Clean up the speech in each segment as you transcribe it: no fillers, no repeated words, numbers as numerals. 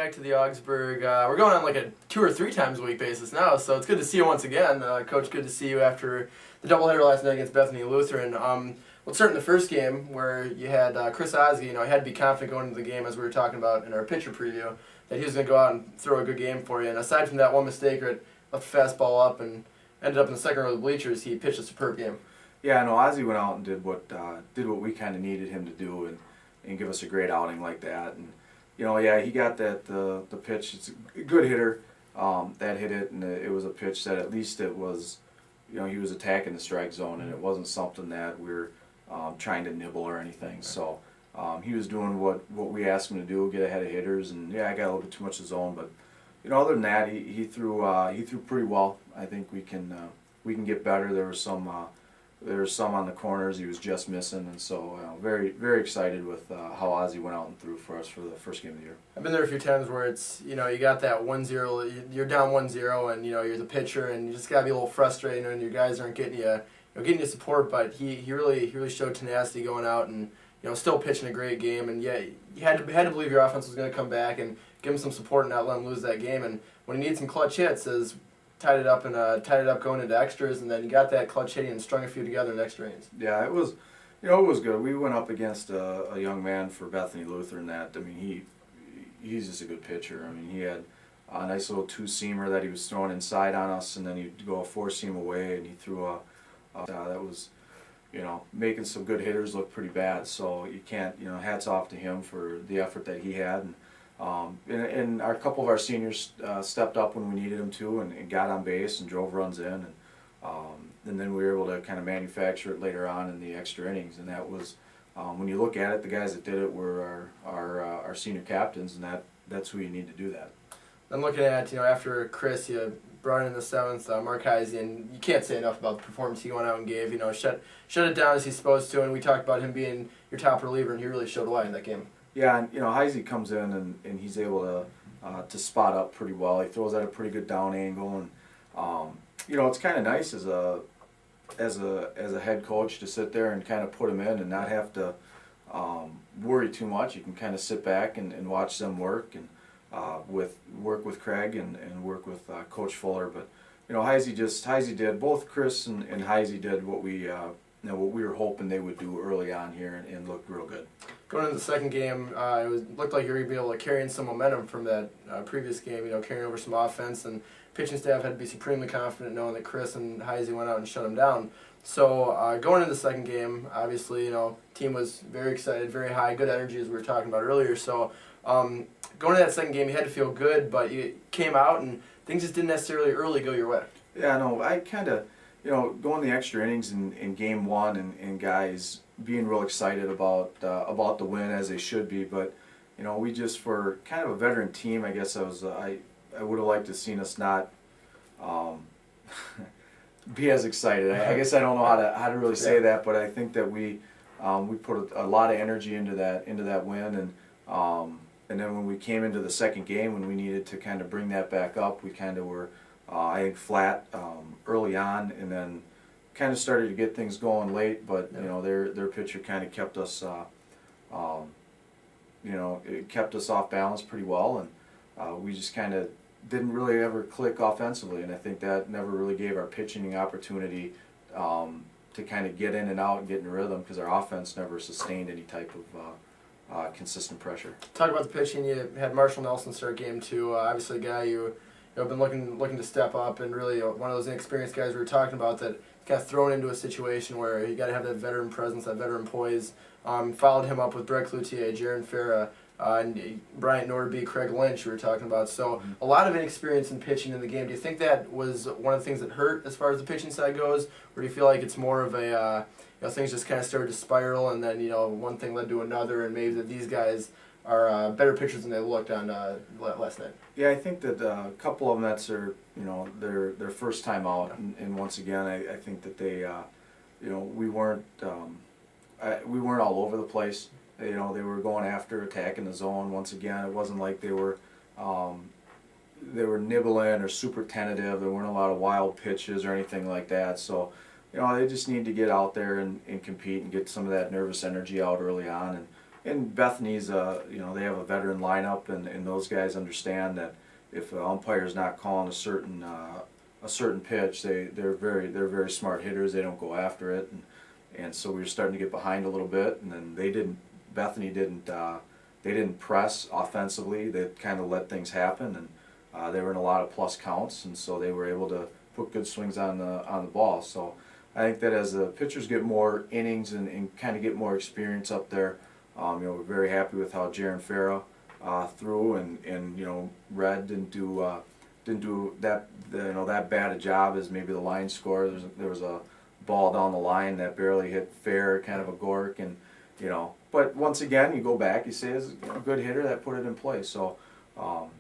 back to the Augsburg. We're going on like a 2 or 3 times a week basis now, so it's good to see you once again. Coach, good to see you after the doubleheader last night against Bethany Lutheran. Let's start in the first game where you had Chris Ozzie. He had to be confident going into the game, as we were talking about in our pitcher preview, that he was going to go out and throw a good game for you. And aside from that one mistake, left the fastball up and ended up in the second row of the bleachers, he pitched a superb game. Yeah, no, Ozzie went out and did what we kind of needed him to do and give us a great outing like that. And he got the pitch. It's a good hitter that hit it, and it was a pitch that at least it was, he was attacking the strike zone, and it wasn't something that we're trying to nibble or anything. So he was doing what we asked him to do, get ahead of hitters, and I got a little bit too much of zone, but other than that, he threw pretty well. I think we can get better. There was some on the corners he was just missing, and so very, very excited with how Ozzie went out and threw for us for the first game of the year. I've been there a few times where it's, you got that 1-0, you're down 1-0, and you're the pitcher, and you just gotta be a little frustrated, and your guys aren't getting you support. But he really showed tenacity going out and still pitching a great game, and you had to believe your offense was going to come back and give him some support and not let him lose that game. And when he needed some clutch hits, tied it up going into extras, and then you got that clutch hitting and strung a few together in extra innings. Yeah, it was, it was good. We went up against a young man for Bethany Lutheran he's just a good pitcher. He had a nice little 2-seamer that he was throwing inside on us, and then he'd go a 4-seam away, and he threw that was, making some good hitters look pretty bad. So you can't, hats off to him for the effort that he had. And a couple of our seniors stepped up when we needed them to and got on base and drove runs in, and then we were able to kind of manufacture it later on in the extra innings. And that was, when you look at it, the guys that did it were our senior captains, and that's who you need to do that. I'm looking at, after Chris, you brought in the 7th, Mark Heisey, and you can't say enough about the performance he went out and gave. Shut it down as he's supposed to, and we talked about him being your top reliever, and he really showed why in that game. Yeah, and Heisey comes in and he's able to spot up pretty well. He throws at a pretty good down angle, and it's kind of nice as a head coach to sit there and kind of put him in and not have to worry too much. You can kind of sit back and watch them work and work with Craig and work with Coach Fuller. But Heisey did, both Chris and Heisey did what we were hoping they would do early on here and looked real good. Going into the second game, looked like you were going to be able to carry in some momentum from that previous game, carrying over some offense, and pitching staff had to be supremely confident knowing that Chris and Heisey went out and shut them down. So going into the second game, obviously, team was very excited, very high, good energy as we were talking about earlier. So going into that second game, you had to feel good, but you came out and things just didn't necessarily early go your way. Yeah, no, I kind of, going the extra innings in game one and guys being real excited about the win, as they should be, but we just, for kind of a veteran team, I guess I would have liked to have seen us not be as excited. I guess I don't know how to really say that, but I think that we put a lot of energy into that win, and then when we came into the second game, when we needed to kind of bring that back up, we kind of were I think flat early on, and then kind of started to get things going late, but their pitcher kind of kept us it kept us off balance pretty well, and we just kind of didn't really ever click offensively, and I think that never really gave our pitching the opportunity to kind of get in and out and get in rhythm, because our offense never sustained any type of consistent pressure. Talk about the pitching. You had Marshall Nelson start game 2, obviously a guy you have been looking to step up, and really one of those inexperienced guys we were talking about that got thrown into a situation where you got to have that veteran presence, that veteran poise. Followed him up with Brett Cloutier, Jaron Farah, and Bryant Norby, Craig Lynch we were talking about. So a lot of inexperience in pitching in the game. Do you think that was one of the things that hurt as far as the pitching side goes, or do you feel like it's more of a things just kind of started to spiral, and then one thing led to another, and maybe that these guys are better pitchers than they looked on last night? Yeah, I think that a couple of them that's their first time out, and once again, I think that they we weren't all over the place. They were going after, attacking the zone. Once again, it wasn't like they were nibbling or super tentative. There weren't a lot of wild pitches or anything like that. So they just need to get out there and compete and get some of that nervous energy out early on, And Bethany's, they have a veteran lineup, and those guys understand that if an umpire's not calling a certain pitch, they're very smart hitters. They don't go after it, and so we were starting to get behind a little bit, and then Bethany didn't press offensively. They kind of let things happen, and they were in a lot of plus counts, and so they were able to put good swings on the ball. So I think that as the pitchers get more innings and kind of get more experience up there, we're very happy with how Jaron Farah threw, and Red didn't do that bad a job as maybe the line score. There was a ball down the line that barely hit fair, kind of a gork, and But once again, you go back, you say it's a good hitter that put it in play. So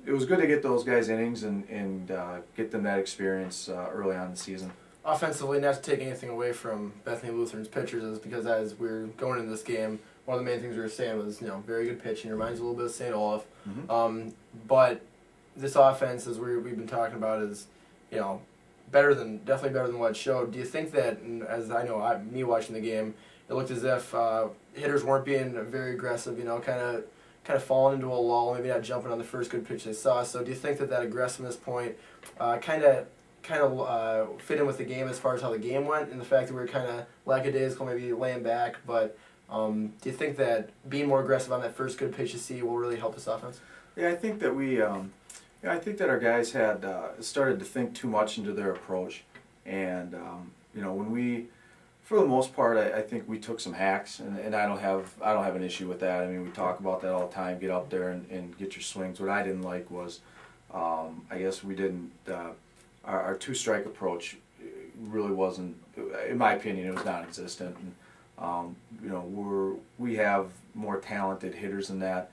it was good to get those guys innings and get them that experience early on in the season. Offensively, not to take anything away from Bethany Lutheran's pitchers, is because as we were going into this game, one of the main things we were saying was, very good pitching. Reminds you a little bit of St. Olaf. Mm-hmm. But this offense, as we've been talking about, is, definitely better than what it showed. Do you think that, and as I know, me watching the game, it looked as if hitters weren't being very aggressive, kind of falling into a lull, maybe not jumping on the first good pitch they saw. So do you think that aggressiveness point kind of fit in with the game as far as how the game went, and the fact that we were kind of lackadaisical, maybe laying back, but do you think that being more aggressive on that first good pitch you see will really help this offense? Yeah, I think that I think that our guys had started to think too much into their approach, and when we, for the most part, I think we took some hacks, and I don't have an issue with that. I mean, we talk about that all the time. Get up there and get your swings. What I didn't like was, I guess we didn't. Our two-strike approach really wasn't, in my opinion, it was non-existent. And, we have more talented hitters than that.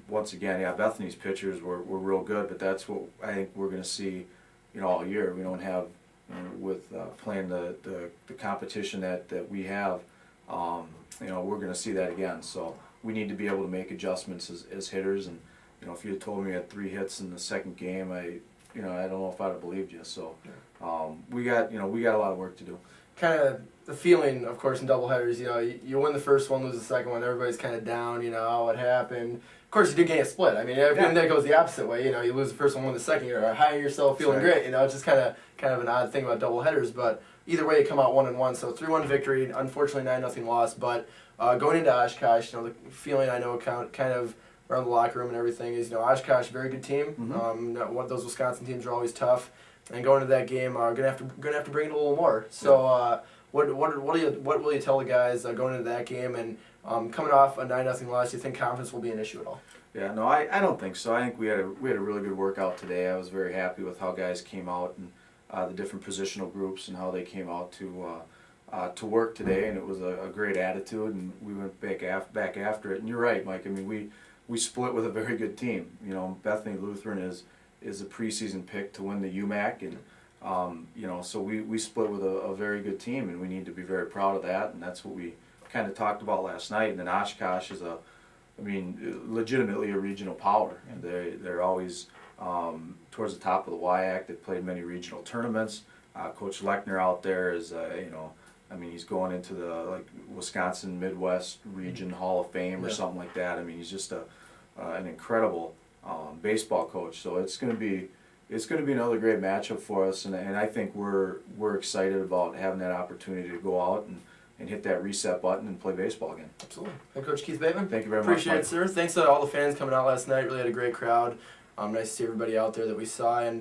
Once again, Bethany's pitchers were real good, but that's what I think we're going to see, all year. We don't have, with playing the competition that we have, we're going to see that again. So we need to be able to make adjustments as hitters. And if you had told me we had 3 hits in the second game, I don't know if I'd have believed you. So we got a lot of work to do. Kind of the feeling, of course, in doubleheaders, you win the first one, lose the second one, everybody's kind of down, what happened. Of course, you did get a split. I mean, and that goes the opposite way. You lose the first one, win the second, you're high on yourself, feeling great. It's just kind of an odd thing about doubleheaders. But either way, you come out 1-1. So 3-1 victory. Unfortunately, 9-0 loss. But going into Oshkosh, the feeling I know kind of around the locker room and everything is, Oshkosh, very good team. Mm-hmm. Those Wisconsin teams are always tough. And going into that game, gonna have to bring it a little more. So what will you tell the guys going into that game, and coming off a 9-0 loss? Do you think confidence will be an issue at all? Yeah, no, I don't think so. I think we had a really good workout today. I was very happy with how guys came out, and the different positional groups and how they came out to work today, and it was a great attitude, and we went back after it. And you're right, Mike. I mean, we split with a very good team. Bethany Lutheran is a preseason pick to win the UMAC, and so we split with a very good team, and we need to be very proud of that, and that's what we kind of talked about last night. And then Oshkosh is legitimately a regional power, and they're always towards the top of the WIAC. They've played many regional tournaments. Coach Lechner out there is he's going into the Wisconsin Midwest Region Hall of Fame or something like that. I mean, he's just an incredible baseball coach. So it's going to be another great matchup for us, and I think we're excited about having that opportunity to go out and hit that reset button and play baseball again. Absolutely. Head Coach Keith Bateman. Thank you very much. Appreciate it, sir. Thanks to all the fans coming out last night. Really had a great crowd. Nice to see everybody out there that we saw. And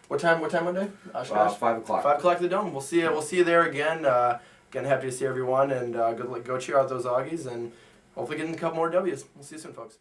what time Monday? 5 o'clock. 5 o'clock at the Dome. We'll see you there again. Again, happy to see everyone, and good luck. Go cheer out those Augies, and hopefully get in a couple more W's. We'll see you soon, folks.